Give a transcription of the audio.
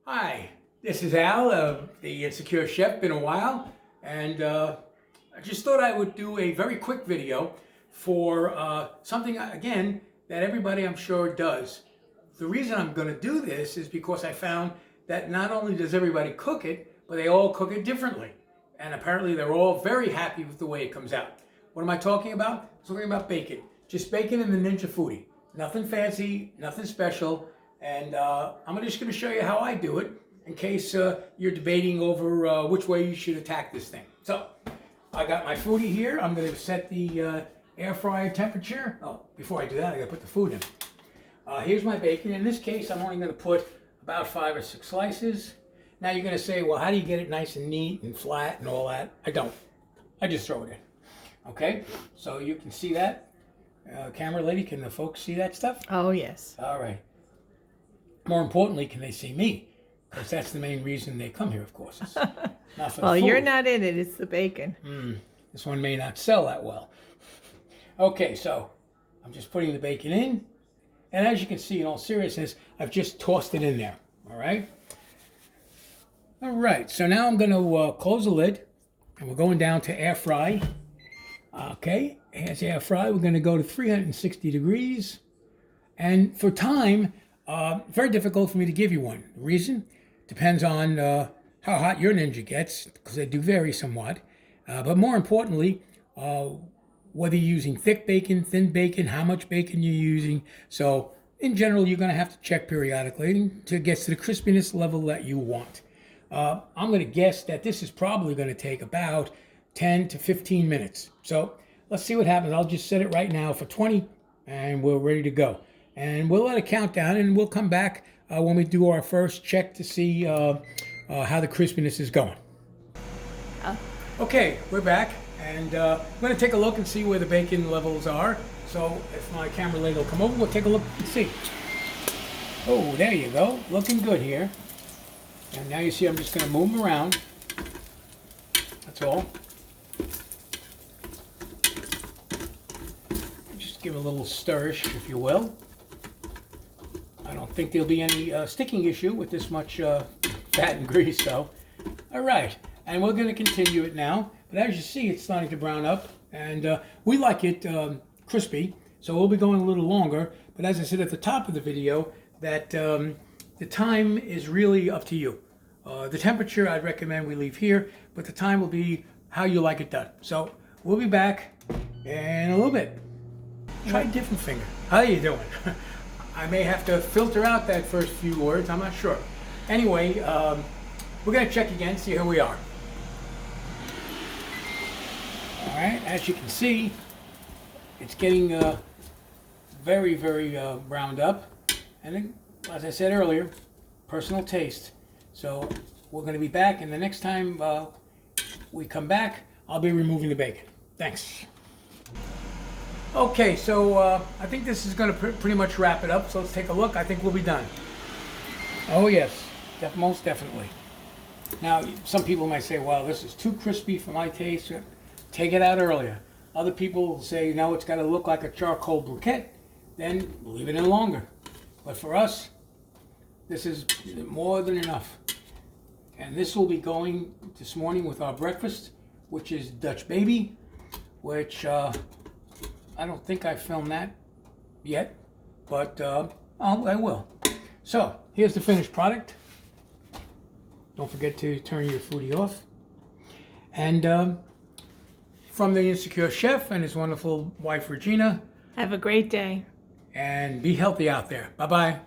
Hi, this is Al, the Insecure Chef. Been a while, and I just thought I would do a very quick video for something, again, that everybody I'm sure does. The reason I'm going to do this is because I found that not only does everybody cook it, but they all cook it differently. And apparently they're all very happy with the way it comes out. What am I talking about? I'm talking about bacon. Just bacon in the Ninja Foodi. Nothing fancy, nothing special. And I'm just going to show you how I do it in case you're debating over which way you should attack this thing. So I got my Foodi here. I'm going to set the air fryer temperature. Oh, before I do that, I got to put the food in. Here's my bacon. In this case, I'm only going to put about 5 or 6 slices. Now you're going to say, well, how do you get it nice and neat and flat and all that? I don't. I just throw it in. Okay, so you can see that. Camera lady, can the folks see that stuff? Oh, yes. All right. More importantly, can they see me? Because that's the main reason they come here, of course. It's not for Well, the food. you're not in it. It's the bacon. This one may not sell that well. Okay, so I'm just putting the bacon in. And as you can see, in all seriousness, I've just tossed it in there. All right? All right, so now I'm going to close the lid. And we're going down to air fry. Okay, here's air fry. We're going to go to 360 degrees. And for time, very difficult for me to give you one. The reason depends on how hot your Ninja gets, because they do vary somewhat. But more importantly, whether you're using thick bacon, thin bacon, how much bacon you're using. So in general, you're going to have to check periodically until it gets to the crispiness level that you want. I'm going to guess that this is probably going to take about 10 to 15 minutes. So let's see what happens. I'll just set it right now for 20 and we're ready to go. And we'll let it count down and we'll come back when we do our first check to see how the crispiness is going. Okay, we're back and I'm going to take a look and see where the bacon levels are. So if my camera lady will come over, we'll take a look and see. Oh, there you go. Looking good here. And now you see I'm just going to move them around. That's all. Just give it a little stir-ish, if you will. I don't think there'll be any sticking issue with this much fat and grease, though. All right, and we're going to continue it now. But as you see, it's starting to brown up, and we like it crispy, so we'll be going a little longer. But as I said at the top of the video, that the time is really up to you. The temperature, I'd recommend we leave here, but the time will be how you like it done. So we'll be back in a little bit. Try a different finger. How are you doing? I may have to filter out that first few words. I'm not sure. Anyway, we're going to check again, see how we are. All right, as you can see, it's getting very, very browned up. And then, as I said earlier, personal taste. So we're going to be back, and the next time we come back, I'll be removing the bacon. Thanks. Okay, so I think this is going to pretty much wrap it up. So let's take a look. I think we'll be done. Oh yes, most definitely. Now, some people might say, well, this is too crispy for my taste. Take it out earlier. Other people say, no, it's got to look like a charcoal briquette. Then leave it in longer. But for us, this is more than enough. And this will be going this morning with our breakfast, which is Dutch Baby, which I don't think I filmed that yet, but I will. So here's the finished product. Don't forget to turn your Foodi off. And from the Insecure Chef and his wonderful wife, Regina. Have a great day. And be healthy out there. Bye-bye.